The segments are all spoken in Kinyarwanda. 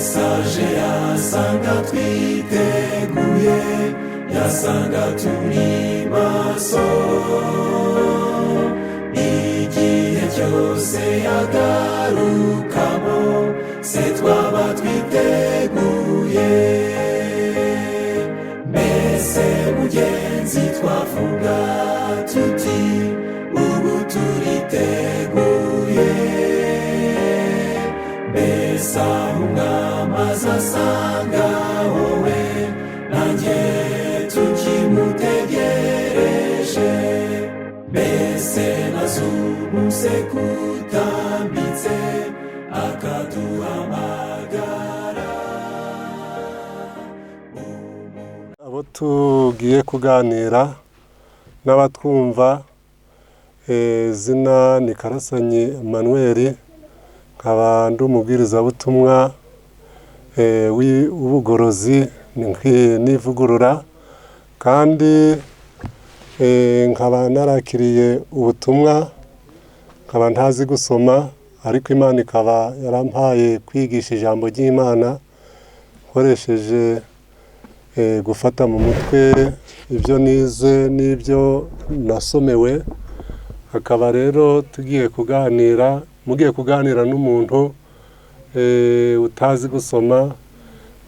mesaje yasanga twiteguye, yasanga turi maso, igihe cyose yagarukamo se twaba twiteguye. Mbese mugenzi twavuga tuti ubu turiteguye? Mbese aho umwami azasanga wowe nanjye tukimutegereje, mbese nazumuse kutambitse akaduhamagara. Abo tugiye kuganira n'abatwumva, izina ni Karasanyi Emmanuel, nkaba ndi umubwirizabutumwa w'ubugorozi n'ivugurura, kandi nkaba narakiriye ubutumwa, nkaba ntazi gusoma, ariko Imana ikaba yarampaye kwigisha ijambo ry'Imana nkoresheje gufata mu mutwe ibyo nize n'ibyo nasomewe. Hakaba rero mugiye kuganira n'umuntu utazi gusoma,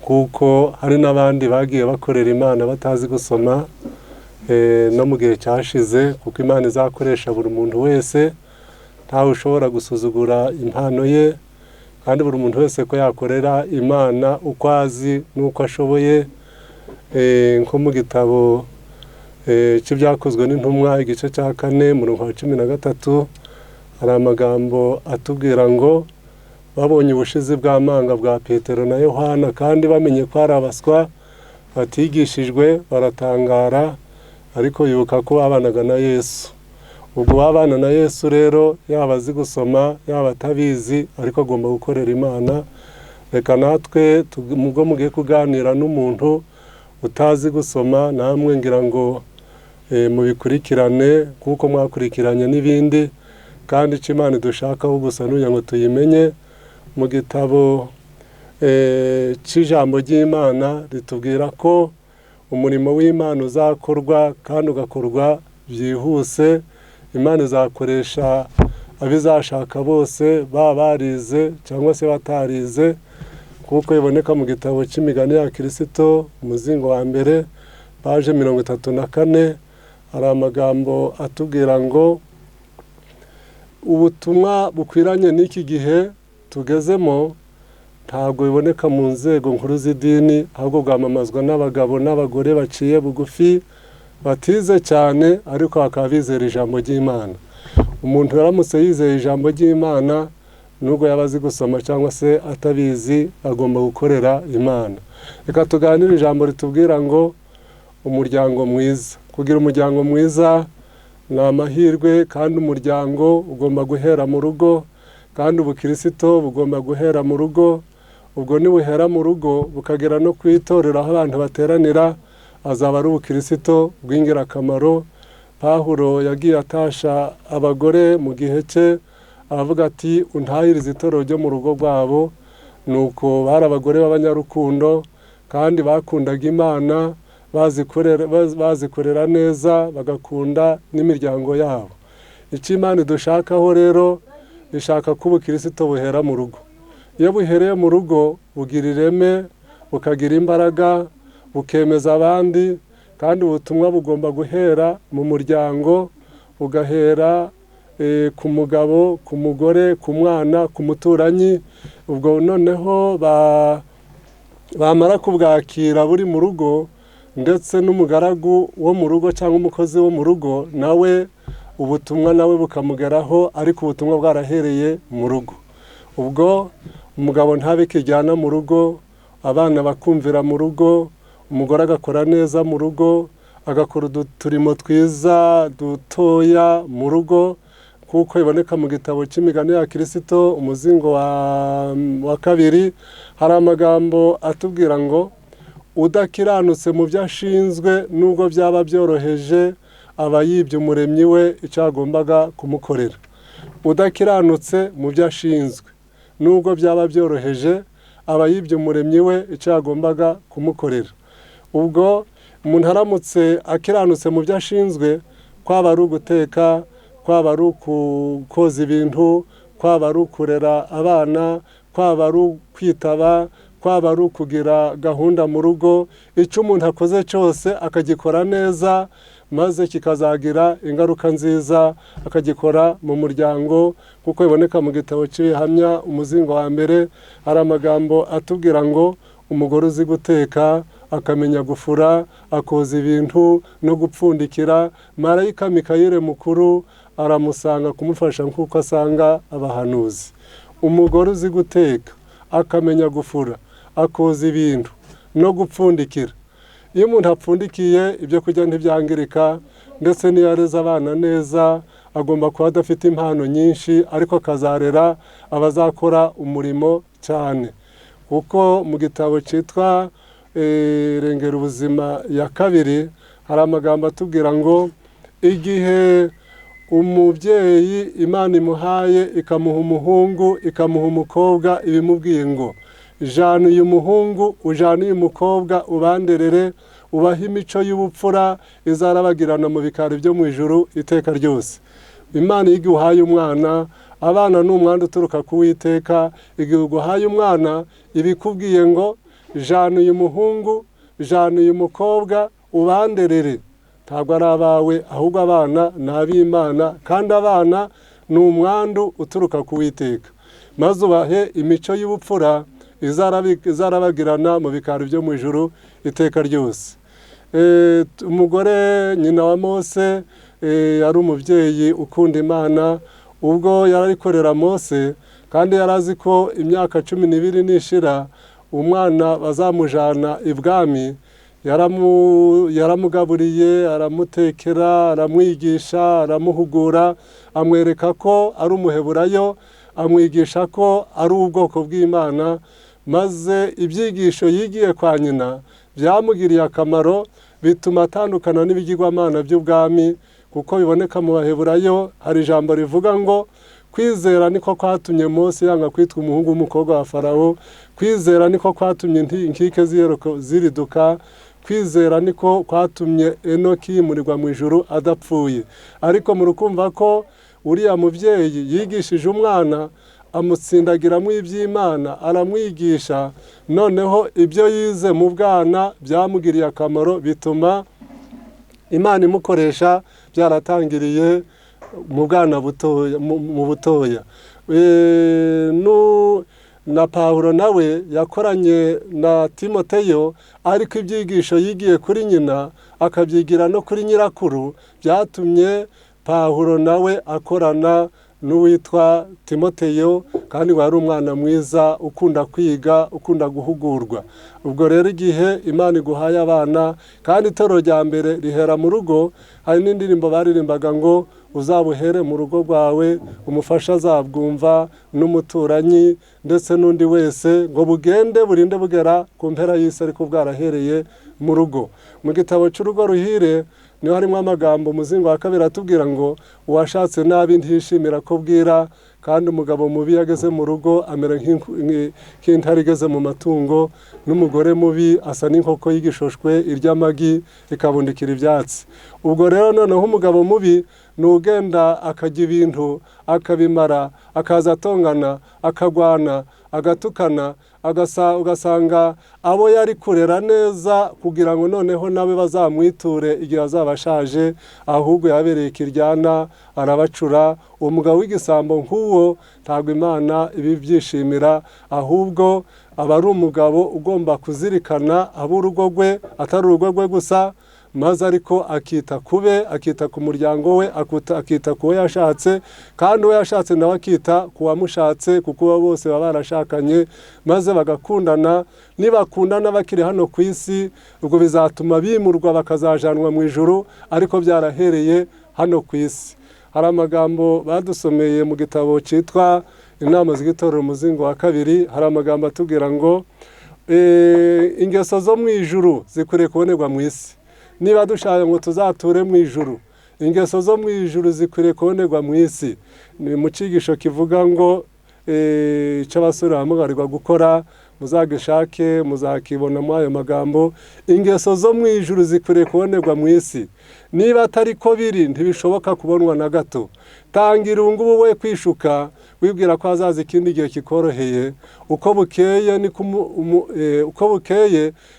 kuko hari n'abandi bagiye bakorera Imana batazi gusoma no mu gihe cyashize, kuko Imana izakoresha buri muntu wese, ntawe ushobora gusuzugura impano ye, kandi buri muntu wese ko yakorera Imana uko azi n'uko ashoboye. Nko mu gitabo cy'ibyakozwe n'intumwa igice cya 4 umurongo wa 13 hari amagambo atubwira ngo babonye ubushizi bw'amanga bwa Petero na Yohana, kandi bamenye ko ari abaswa batigishijwe, baratangara, ariko yibuka ko babanaga na Yesu. Ubwo babana na Yesu rero, yaba azi gusoma yaba atabizi, ariko agomba gukorera Imana. Reka natwe ubwo mugiye kuganira n'umuntu utazi gusoma, namwe ngira ngo mubikurikirane kuko mwakurikiranye n'ibindi, kandi icyo Imana dushakaho gusa n'ugira ngo tuyimenye. Mu gitabo cy'ijambo ry'Imana ritubwira ko umurimo w'Imana uzakorwa, kandi ugakorwa byihuse. Imana izakoresha abizashaka bose, baba barize cyangwa se batarize, kuko iboneka mu gitabo cy'imigani ya Kristo umuzingo wa mbere paje 34. Hari amagambo atubwira ngo ubutumwa bukwiranye n'iki gihe tugezemo ntabwo biboneka mu nzego nkuru z'idini, ahubwo bwamamazwa n'abagabo n'abagore baciye bugufi, batize cyane, ariko bakaba bizera ijambo ry'Imana. Umuntu yaramutse yizeye ijambo ry'Imana, nubwo yaba azi gusoma cyangwa se atabizi, agomba gukorera Imana. Reka tuganire ijambo ritubwira ngo umuryango mwiza. Kugira umuryango mwiza ni amahirwe, kandi umuryango ugomba guhera mu rugo, kandi ubukristo bugomba guhera mu rugo. Ubwo nibuhera mu rugo bukagera no kwitorera aho abantu bateranira, azaba ari ubukristo bw'ingirakamaro. Pawulo yagiye atasha abagore mu gihe cye, aravuga ati untahirize itorero ryo mu rugo rwabo. Nuko bari abagore b'abanyarukundo, kandi bakundaga Imana, bazikorera neza, bagakunda n'imiryango yabo. Icyo Imana dushakaho rero, ishaka ko ubukristo buhera mu rugo. Iyo buhereye mu rugo bugira ireme, bukagira imbaraga, bukemeza abandi, kandi ubutumwa bugomba guhera mu muryango, bugahera ku mugabo, ku mugore, ku mwana, ku muturanyi. Ubwo noneho bamara kubwakira buri mu rugo, ndetse n'umugaragu wo mu rugo cyangwa umukozi wo mu rugo, nawe ubutumwa nawe bukamugeraho, ariko ubutumwa bwarahereye mu rugo. Ubwo umugabo ntabe kijyana mu rugo, abana bakumvira mu rugo, umugore agakora neza mu rugo, agakora uturimo twiza dutoya mu rugo, kuko iboneka mu gitabo cy'imigani ya Kristo umuzingo wa 2 hari amagambo atubwira ngo udakiranutse mu byo ashinzwe, nubwo byaba byoroheje, aba yibye umuremyi we icyo agombaga kumukorera. Udakiranutse mu byo ashinzwe, nubwo byaba byoroheje, aba yibye umuremyi we icyo yagombaga kumukorera. Ubwo umuntu aramutse akiranutse mu byo ashinzwe, kwaba ari uguteka, kwaba ari koza ibintu, kwaba ari ukurera abana, kwaba ari ukwitaba, kwaba ari ukugira gahunda mu rugo, icyo umuntu akoze cyose akagikora neza, maze kikazagira ingaruka nziza, akagikora mu muryango. Kuko biboneka mu gitabo cy'Ibihamya umuzingo wa mbere, hari amagambo atubwira ngo umugore uzi guteka, akamenya gufura, akoza ibintu no gupfundikira, marayika Mikayeli mukuru aramusanga kumufasha nk'uko asanga abahanuzi. Umugore uzi guteka, akamenya gufura, akoza ibintu no gupfundikira. Iyo umuntu apfundikiye ibyo kurya ntibyangirika, ndetse n'iyo areze abana neza, agomba kuba adafite impano nyinshi, ariko akazarera abazakora umurimo cyane. Kuko mu gitabo cyitwa Rengera ubuzima ya 2 hari amagambo atubwira ngo igihe umubyeyi Imana imuhaye ikamuha umuhungu, ikamuha umukobwa, ibimubwiye ngo jana uyu muhungu, ujana uyu mukobwa, ubanderere, ubaha imico y'ubupfura izarabagirana mu bikari byo mu ijuru iteka ryose. Imana iyo iguhaye umwana, abana ni umwanda uturuka ku Uwiteka, igihe uguhaye umwana ibikubwiye ngo jana uyu muhungu, jana uyu mukobwa, ubanderere. Ntabwo ari abawe, ahubwo abana ni ab'Imana, kandi abana ni umwandu uturuka ku Uwiteka. Maze ubahe imico y'ubupfura izarabagirana mu bikari byo mu ijuru iteka ryose. Umugore nyina wa Mose yari umubyeyi ukunda Imana. Ubwo yararikorera Mose, kandi yarazi ko imyaka 12 nishira umwana bazamujana ibwami, yaramugaburiye, aramutekera, aramwigisha, aramuhugura, amwereka ko ari umuheburayo, amwigisha ko ari ubwoko bw'Imana. Maze ibyigisho yigiye kwa nyina byamugiriye akamaro, bituma atandukana n'ibigirwamana by'ubwami. Kuko biboneka mu Baheburayo hari ijambo rivuga ngo kwizera niko kwatumye Mose yanga kwitwa umuhungu w'umukobwa wa Farawo, kwizera niko kwatumye inkike ziriduka, kwizera niko kwatumye Enoki yimurirwa mu ijuru adapfuye. Ariko murukumva ko uriya mubyeyi yigishije umwana, amutsindagiramo iby'Imana, aramwigisha, noneho ibyo yize mu bwana byamugiriye akamaro, bituma Imana imukoresha byaratangiriye mu bwana butoya, mu butoya. Na Pawulo nawe yakoranye na Timoteyo, ariko ibyigisho yigiye kuri nyina akabyigira no kuri nyirakuru, byatumye Pawulo nawe akorana n'uwitwa Timoteyo, kandi wari umwana mwiza ukunda kwiga, ukunda guhugurwa. Ubwo rero igihe Imana iguhaye abana, kandi itoro rya mbere rihera mu rugo, hari n'indirimbo baririmbaga ngo uzabuhere mu rugo rwawe, umufasha azabwumva, n'umuturanyi ndetse n'undi wese, ngo bugende burinde bugera ku mpera y'isi ariko bwarahereye mu rugo. Mu gitabo cy'Urugo Ruhire niho harimo amagambo umuzingo wa 2 atubwira ngo uwashatse nabi ntishimira ko bwira, kandi umugabo mubi yageze mu rugo amera nk'intare igeze mu matungo, n'umugore mubi asa n'inkoko y'igishishwe irya amagi ikabundikira ibyatsi. Ubwo rero noneho umugabo mubi ni ugenda akajya ibintu akabimara, akaza atongana, akagwana, agatukana, ugasanga abo yari kurera neza kugira ngo noneho nawe bazamwiture igihe azaba ashaje, ahubwo yabereye ikiryana, arabacura. Uwo mugabo w'igisambo nk'uwo ntabwo Imana ibibyishimira, ahubwo aba ari umugabo ugomba kuzirikana ab'urugo rwe, atari urugo rwe gusa, maze ariko akita kube, akita ku muryango we, akita ku wo yashatse, kandi uwo yashatse nawe akita ku wamushatse, kuko bose baba barashakanye, maze bagakundana. Nibakundana bakiri hano ku isi, ubwo bizatuma bimurwa bakazajanwa mu ijuru, ariko byarahereye hano ku isi. Hari amagambo badusomeye mu gitabo cyitwa Inama z'itorero umuzingo wa 2, hari amagambo atubwira ngo ingeso zo mu ijuru zikwiriye kubonerwa mu isi. Niba dushaka ngo tuzature mu ijuru, ingeso zo mu ijuru zikwiriye kubonerwa mu isi. Ni mu cyigisho kivuga ngo cy'abasore bahamagarirwa gukora, muzagishake muzakibona muri ayo magambo. Ingeso zo mu ijuru zikwiriye kubonerwa mu isi. Niba atari ko biri ntibishoboka kubonwa na gato. Tangira ubungubu we kwishuka wibwira ko hazaza ikindi gihe kikoroheye. Uko bukeye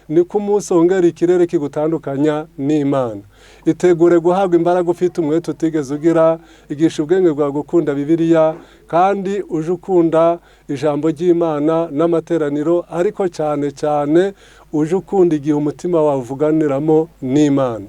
niko umunsi wongera ikirere kigutandukanya n'Imana. Itegure guhabwa imbaraga ufite umwete utigeze ugira. Igisha ubwenge bwawe gukunda Bibiliya, kandi uje ukunda ijambo ry'Imana n'amateraniro, ariko cyane cyane uje ukunda igihe umutima wawe uvuganiramo n'Imana.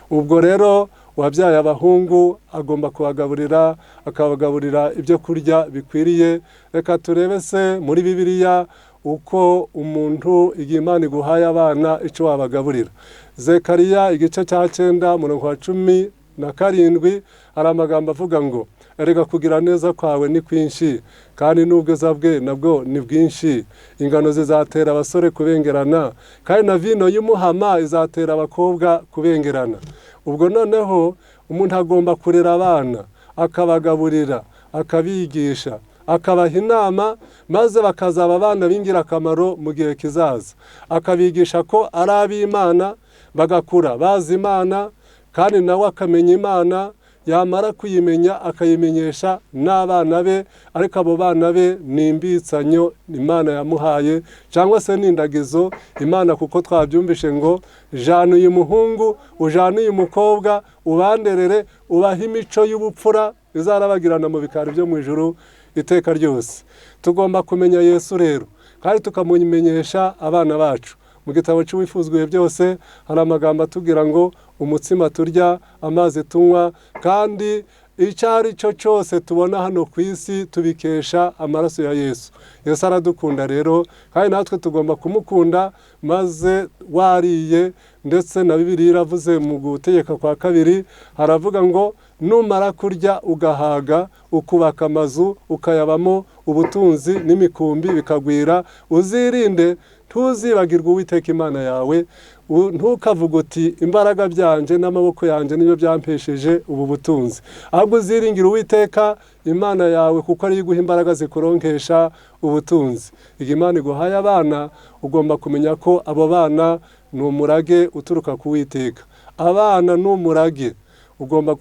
Ubwo rero wabyaye abahungu agomba kubagaburira, akabagaburira ibyo kurya bikwiriye. Reka turebe se muri Bibiliya uko umuntu igihe Imana iguhaye abana icyo wabagaburira. Zekariya igice cya 9 umurongo wa 17 hari amagambo avuga ngo, erega kugira neza kwawe ni kwinshi, kandi n'ubwiza bwe nabwo ni bwinshi. Ingano zizatera abasore kubengerana, kandi na vino y'umuhama izatera abakobwa kubengerana. Ubwo noneho umuntu agomba kurera abana, akabagaburira, akabigisha, akabaha inama, maze bakazaba abana b'ingirakamaro mu gihe kizaza. Akabigisha ko ari ab'Imana, bagakura bazi Imana, kandi nawe akamenya Imana. Yamara kuyimenya akayimenyesha n'abana be, ariko abo bana be ni imbitsanyo Imana yamuhaye, cyangwa se n'indagizo Imana, kuko twabyumvishe ngo jana uyu muhungu ujana uyu mukobwa ubanderere, ubaha imico y'ubupfura izarabagirana mu bikari byo mu ijuru iteka ryose. Tugomba kumenya Yesu rero, kandi tukamumenyesha abana bacu. Mu gitabo cy'Uwifuzwe byose hari amagambo atubwira ngo umutsima turya, amazi tunywa, kandi icyo ari cyo cyose tubona hano ku isi tubikesha amaraso ya Yesu. Yesu aradukunda rero, kandi natwe tugomba kumukunda. Maze wariye, ndetse na Bibiliya iravuze mu Gutegeka kwa 2 haravuga ngo, numara kurya ugahaga, ukubaka amazu ukayabamo, ubutunzi n'imikumbi bikagwira, uzirinde ntuzibagirwe Uwiteka Imana yawe. Ntukavuga uti imbaraga byanje n'amaboko yanje nibyo byampesheje ubu butunzi, ahubwo uziringira Uwiteka Imana yawe, kuko ari iguha imbaraga zikuronkesha ubutunzi. Igihe Imana iguhaye abana, ugomba kumenya ko abo bana ni umurage uturuka ku Uwiteka. Abana ni umurage, ugomba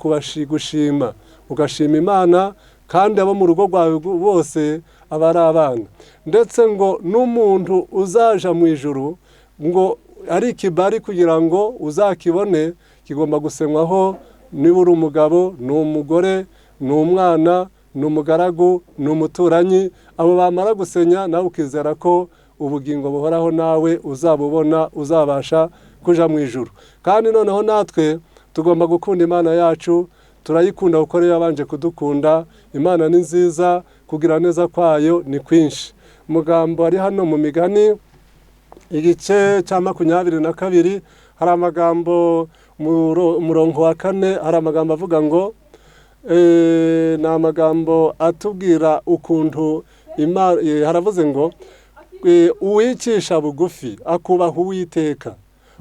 gushima, ugashima Imana, kandi abo mu rugo rwawe bose aba ari abana. Ndetse ngo n'umuntu uzaja mu ijuru, ngo ari ikibari kugira ngo uzakibone, kigomba gusenywaho. Niba uri umugabo, ni umugore, ni umwana, ni umugaragu, ni umuturanyi, abo bamara gusenya nawe ukizera ko ubugingo buhoraho nawe uzabubona, uzabasha kuja mu ijuru. Kandi noneho natwe tugomba gukunda Imana yacu, turayikunda kuko rero yabanje kudukunda. Imana ni nziza, kugira neza kwayo ni kwinshi. Umugambo ari hano mu Migani igice cya 22 hari amagambo umurongo wa 4 hari amagambo avuga ngo, ni amagambo atubwira ukuntu Imana, haravuze ngo, uwicisha bugufi akubaha Uwiteka,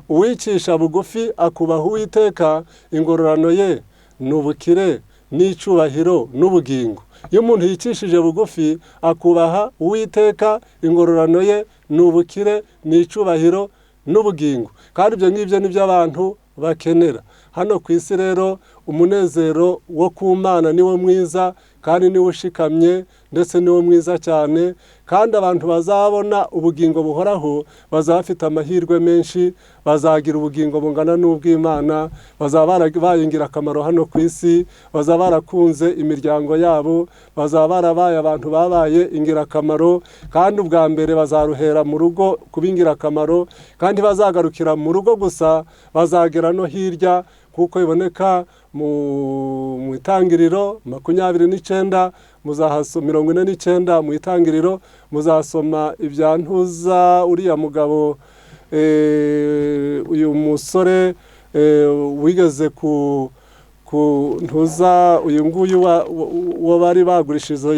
uwicisha bugufi akubaha Uwiteka, ingororano ye ni ubukire n'icyubahiro n'ubugingo. Iyo umuntu yicishije bugufi akubaha Uwiteka, ingororano ye ni ubukire n'icyubahiro n'ubugingo. Kandi ibyo ngibyo nibyo abantu bakenera hano ku isi. Rero umunezero wo ku Mana niwo mwiza, kandi niwo ushikamye, ndetse niwo mwiza cyane. Kandi abantu bazabona ubugingo buhoraho bazaba bafite amahirwe menshi, bazagira ubugingo bungana n'ubw'Imana, bazaba bayingira akamaro hano ku isi, bazaba barakunze imiryango yabo, bazaba barabaye abantu babaye ingirakamaro. Kandi ubwa mbere bazaruhera mu rugo kuba ingirakamaro, kandi bazagarukira mu rugo gusa, bazagera no hirya, kuko iboneka mu Itangiriro 29 muzahasoma 49 mu Itangiriro muzasoma ibya Ntuza, uriya mugabo uyu musore wigeze ku Ntuza, uyu nguyu wo bari bagurishije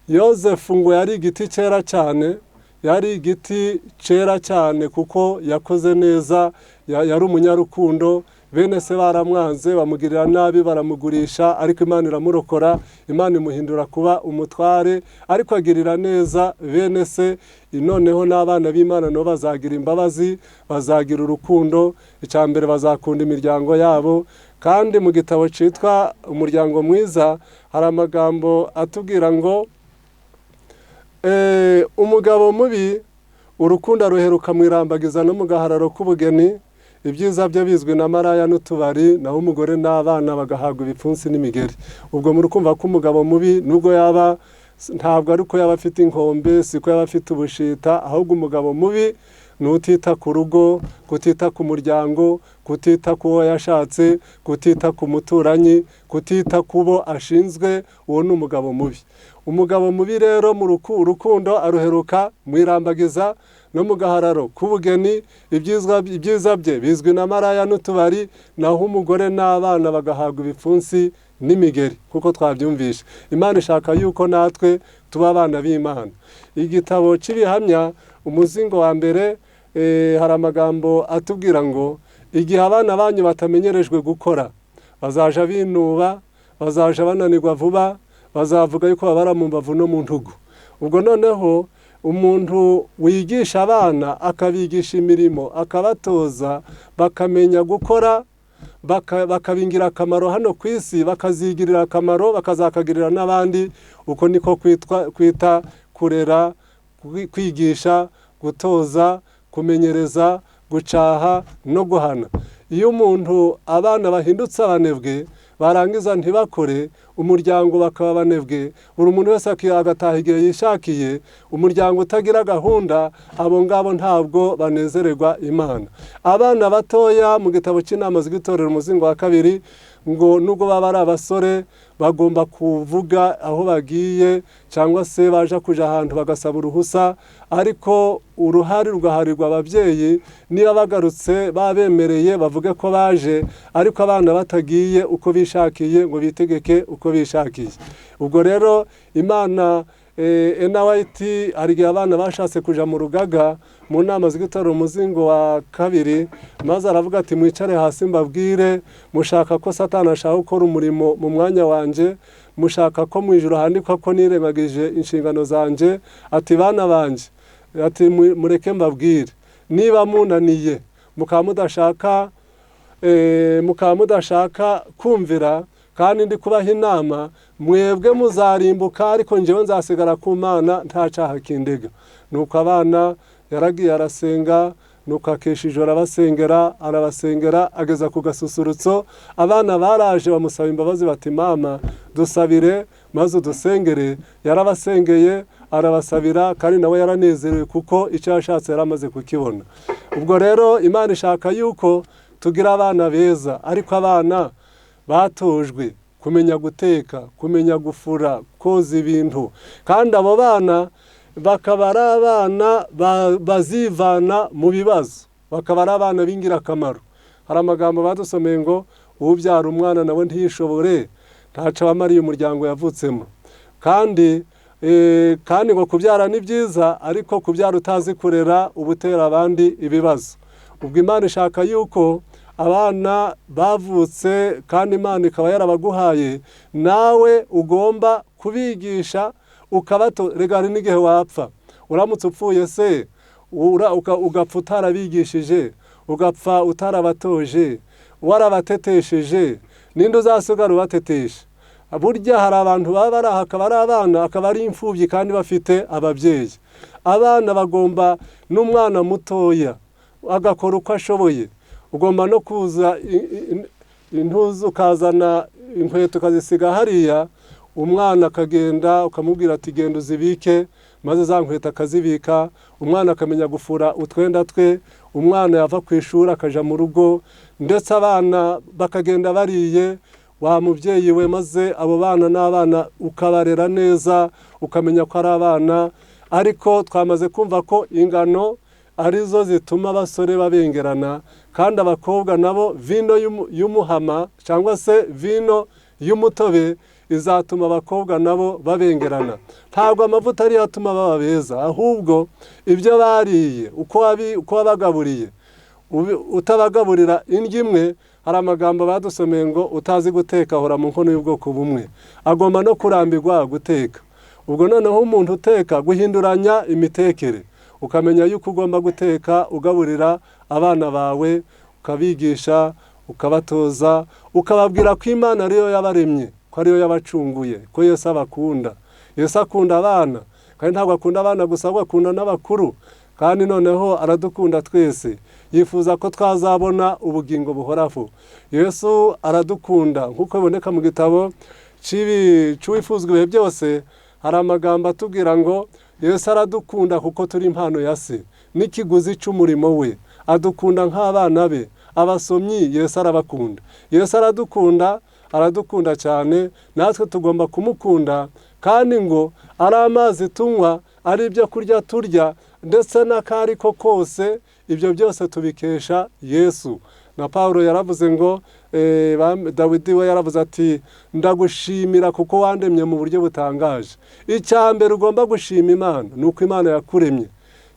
Yozefu ngo yari igiti cyera cyane, yari igiti cyera cyane kuko yakoze neza, yari umunyarukundo, bene se baramwanze bamugirira nabi baramugurisha, ariko Imana iramurokora, Imana imuhindura kuba umutware, ariko agirira neza bene se. Noneho n'abana b'Imana nabo bazagira imbabazi, bazagira urukundo. Icya mbere bazakunda imiryango yabo. Kandi mu gitabo cyitwa Umuryango Mwiza hari amagambo atubwira ngo umugabo mubi urukundo aruheruka mu irambagiza no mu gahararo k'ubugeni, ibyiza bye bizwi na maraya n'utubari, naho umugore n'abana bagahabwa ibipfunsi n'imigeri. Ubwo murukumva ko umugabo mubi nubwo yaba ntabwo ari uko yaba afite inkombe, siko yaba afite ubushita, ahubwo umugabo mubi ni utita ku rugo, kutita ku muryango, kutita ku wo yashatse, kutita ku muturanyi, kutita ku bo ashinzwe. Uwo ni umugabo mubi. Umugabo mubi rero mu urukundo aruheruka mu irambagiza no mu gahararo k'ubugeni, ibyiza bye bizwi na maraya n'utubari, naho umugore n'abana bagahabwa ibipfunsi n'imigeri. Kuko twabyumvisha, Imana ishaka yuko natwe tuba abana b'Imana. Igitabo cy'Ibihamya umuzingo wa mbere hari amagambo atubwira ngo igihe abana banyu batamenyerejwe gukora, bazaja binuba, bazaja bananirwa vuba, bazavuga yuko babara mu mbavu no mu ntugu. Ubwo noneho umuntu wigisha abana akabigisha imirimo, akabatoza bakamenya gukora, bakabingira akamaro hano ku isi, bakazigirira akamaro, bakazakagirira n'abandi. Uko niko kwita kurera, kwigisha, gutoza, kumenyereza, gucaha no guhana. Iyo umuntu abana bahindutse abanebwe, barangiza ntibakore, umuryango bakaba abanebwe, buri muntu wese agataha igihe yishakiye, umuryango utagira gahunda, abo ngabo ntabwo banezererwa Imana. Abana batoya mu gitabo cy'Inama z'Itorero umuzingo wa kabiri ngo nubwo baba ari abasore bagomba kuvuga aho bagiye, cyangwa se baje kuja ahantu bagasaba uruhusa, ariko uruhari rugaharirwa ababyeyi. Niba bagarutse babemereye bavuge ko baje, ariko abana batagiye uko bishakiye ngo bitegeke uko bishakiye. Ubwo rero Imana Ena White hari igihe abana bashatse kuja mu rugaga mu nama z'Itorero umuzingo wa kabiri, maze aravuga ati mwicare hasi mbabwire, mushaka ko Satani ashaka gukora umurimo mu mwanya wanje, mushaka ko mu ijuru handikwa ko nirengagije inshingano zanje. Ati bana banje, ati mureke mbabwire, niba munaniye mukaba mudashaka kumvira kandi ndi kubaha inama, mwebwe muzarimbuka, ariko njyewe nzasigara ku Mana nta cyaha kindega. Nuko abana yaragiye arasenga, nuko akesha ijoro arabasengera ageza ku gasusurutso. Abana baraje bamusaba imbabazi bati mama dusabire maze udusengere. Yarabasengeye arabasabira, kandi nawe yaranezerewe kuko icyo yashatse yaramaze kukibona. Ubwo rero Imana ishaka yuko tugira abana beza, ariko abana batojwe kumenya guteka, kumenya gufura, koza ibintu, kandi abo bana bakaba ari abana bazivana mu bibazo, bakaba ari abana b'ingirakamaro. Hari amagambo badusomeye ngo ubyara umwana nawe ntiyishobore ntaco wamariye umuryango yavutsemo. Kandi ngo kubyara ni byiza, ariko kubyara utazi kurera ubutera abandi ibibazo. Ubwo Imana ishaka yuko abana bavutse kandi Imana ikaba yarabaguhaye, nawe ugomba kubigisha regari n'igihe wapfa. Uramutse upfuye se ugapfa utarabigishije, ugapfa utarabatoje, warabatetesheje, ninde uzasigara ubatetesha? Burya hari abantu baba bari aha akaba ari abana, akaba ari imfubyi kandi bafite ababyeyi. Abana bagomba, n'umwana mutoya agakora uko ashoboye, ugomba no kuza intuzu ukazana inkweto ukazisiga hariya, umwana akagenda ukamubwira ati genda uzibike, maze za nkweto akazibika. Umwana akamenya gufura utwenda twe, umwana yava ku ishuri akaja mu rugo, ndetse abana bakagenda bariye. Wa mubyeyi we, maze abo bana n'abana ukabarera neza, ukamenya ko ari abana. Ariko twamaze kumva ko ingano arizo zituma abasore babengerana, kandi abakobwa nabo vino y'umuhama cyangwa se vino y'umutobe izatuma abakobwa nabo babengerana. Ntabwo amavuta ari atuma baba beza, ahubwo ibyo bariye, uko wabagaburiye, utabagaburira indyo imwe, hari amagambo badusomeye ngo utazi guteka ahora mu nkono y'ubwoko bumwe, agomba no kurambirwa guteka. Ubwo noneho umuntu uteka guhinduranya imitekere, ukamenya yuko ugomba guteka ugaburira abana bawe, ukabigisha, ukabatoza, ukababwira ko Imana ariyo yabaremye, ko ariyo yabacunguye, ko Yesu abakunda. Yesu akunda abana, kandi ntabwo akunda abana gusa, ahubwo akunda n'abakuru, kandi noneho aradukunda twese, yifuza ko twazabona ubugingo buhoraho. Yesu aradukunda nk'uko biboneka mu gitabo cy'uwifuzwa ibihe byose, hari amagambo atubwira ngo Yesu aradukunda kuko turi impano ya Se n'ikiguzi cy'umurimo we, adukunda nk'abana be. Abasomyi Yesu arabakunda. Yesu aradukunda cyane, natwe tugomba kumukunda, kandi ngo ari amazi tunywa, ari ibyo kurya turya, ndetse n'akari ko kose, ibyo byose tubikesha Yesu. Na Pawulo yaravuze ngo, Dawidi we yaravuze ati, ndagushimira kuko wandemye mu buryo butangaje. Icya mbere ugomba gushima Imana ni uko Imana yakuremye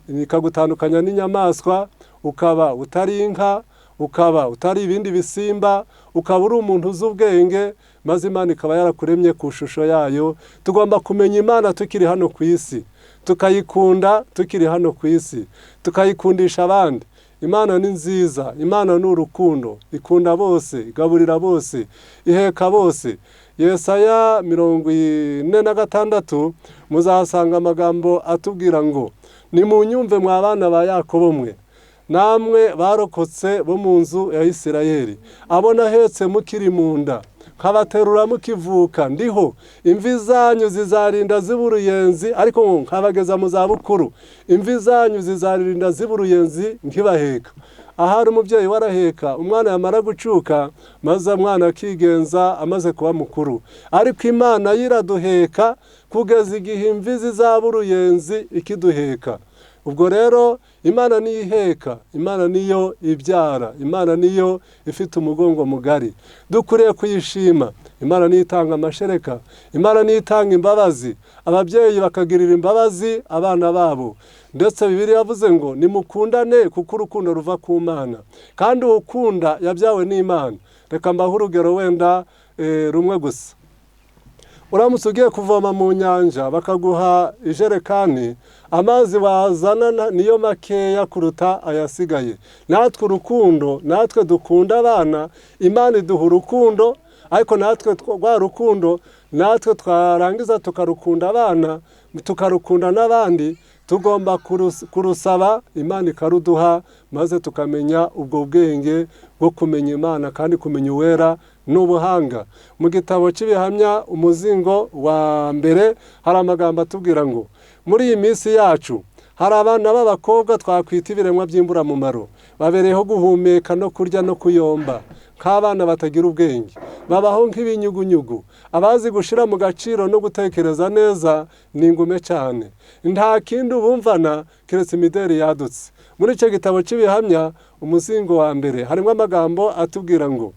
ikagutandukanya n'inyamaswa, ukaba utari inka, ukaba utari ibindi bisimba, ukaba uri umuntu uzi ubwenge, maze Imana ikaba yarakuremye ku ishusho yayo. Tugomba kumenya Imana tukiri hano ku isi, tukayikunda tukiri hano ku isi, tukayikundisha abandi. Imana ni nziza, Imana ni urukundo, ikunda bose, igaburira bose, iheka bose. Yesaya 46 muzahasanga amagambo atubwira ngo, nimunyumve mwa bana ba Yakobo mwe, namwe barokotse bo mu nzu ya Isirayeli, abo nahetse mukiri mu nda, nkabaterura mukivuka, ndiho. Imvi zanyu zizarinda ziba uruyenzi, ariko nkabageza mu zabukuru. Imvi zanyu zizarinda ziba uruyenzi nkibaheka. Ahari umubyeyi waraheka, umwana yamara gucuka, maze umwana akigenza amaze kuba mukuru. Ariko Imana yiraduheka kugeza igihe imvi zizaba uruyenzi ikiduheka. Ubwo rero Imana niyo iheka, Imana niyo ibyara, Imana niyo ifite umugongo mugari. Dukuriye kuyishima. Imana niyo itanga amashereka, Imana niyo itanga imbabazi, ababyeyi bakagirira imbabazi abana babo. Ndetse Bibiliya yavuze ngo nimukundane kuko urukundo ruva ku Mana, kandi ukunda yabyawe n'Imana. Reka mbahe urugero wenda rumwe gusa. Uramutse ugiye kuvoma mu nyanja bakaguha ijerekani, amazi wazana niyo makeya kuruta ayasigaye. Natwe urukundo, natwe dukunda abana, Imana iduha urukundo, ariko natwe rwa rukundo, natwe twarangiza tukarukunda abana, tukarukunda n'abandi, tugomba kurusaba, Imana ikaruduha, maze tukamenya ubwo bwenge bwo kumenya Imana kandi kumenya uwera n'ubuhanga. Mu gitabo cy'ibihamya umuzingo wa mbere hari amagambo atubwira ngo, muri iyi minsi yacu hari abana b'abakobwa twakwita ibiremwa by'imburamumaro, babereyeho guhumeka no kurya no kuyomba nk'abana batagira ubwenge, babaho nk'ibinyugunyugu. Abazi gushira mu gaciro no gutekereza neza ni ingume cyane, nta kindi ubumvana keretse imideri yadutse. Muri icyo gitabo cy'ibihamya umuzingo wa mbere harimo amagambo atubwira ngo,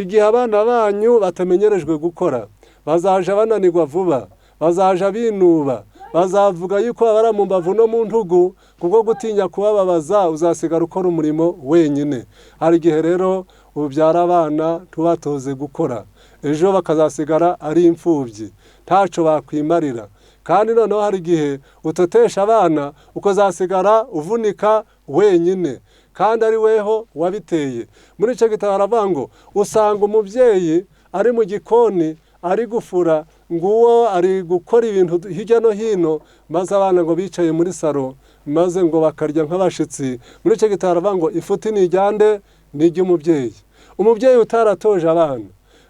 igihe abana banyu batamenyerejwe gukora, bazaja bananirwa vuba, bazaja binuba, bazavuga yuko babara mu mbavu no mu ntugu, kubwo gutinya kubababaza uzasigara ukora umurimo wenyine. Hari igihe rero ubyara abana tubatoze gukora, ejo bakazasigara ari imfubyi, ntaco bakwimarira. Kandi noneho hari igihe utotesha abana ukazasigara uvunika wenyine, kandi ari weho wabiteye. Muri icyo gitabo haravuga ngo, usanga umubyeyi ari mu gikoni ari gufura, nguwo ari gukora ibintu hirya no hino, maze abana ngo bicaye muri saro, maze ngo bakarya nk'abashitsi. Muri icyo gitabo haravuga ngo, ifuti nijyande n'iry'umubyeyi. Umubyeyi utaratoje abana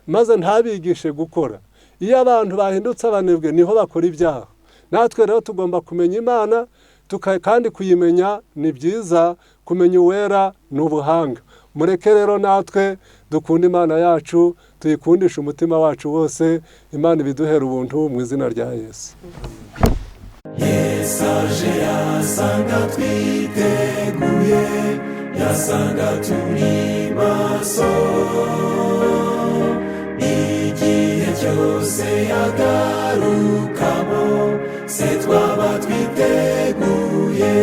maze ntabigishe gukora, iyo abantu bahindutse abanebwe niho bakora ibyaha. Natwe rero tugomba kumenya Imana, kandi kuyimenya ni byiza, kumenya uwera ni ubuhanga. Mureke rero natwe dukunda Imana yacu, tuyikundisha umutima wacu wose. Imana ibiduhera ubuntu mu izina rya Yesu. Yesu aje yasanga twiteguye, yasanga turi maso, igihe cyose yagarukamo se twaba twiteguye.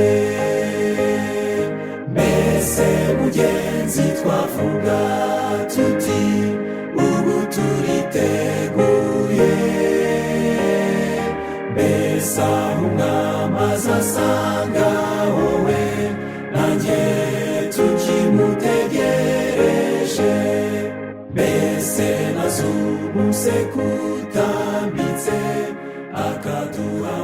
mugenzi twavuga tuti ubu turiteguye, mbese aho umwami azasanga wowe nanjye tukimutegereje, mbese nazumuse kutambitse akaduha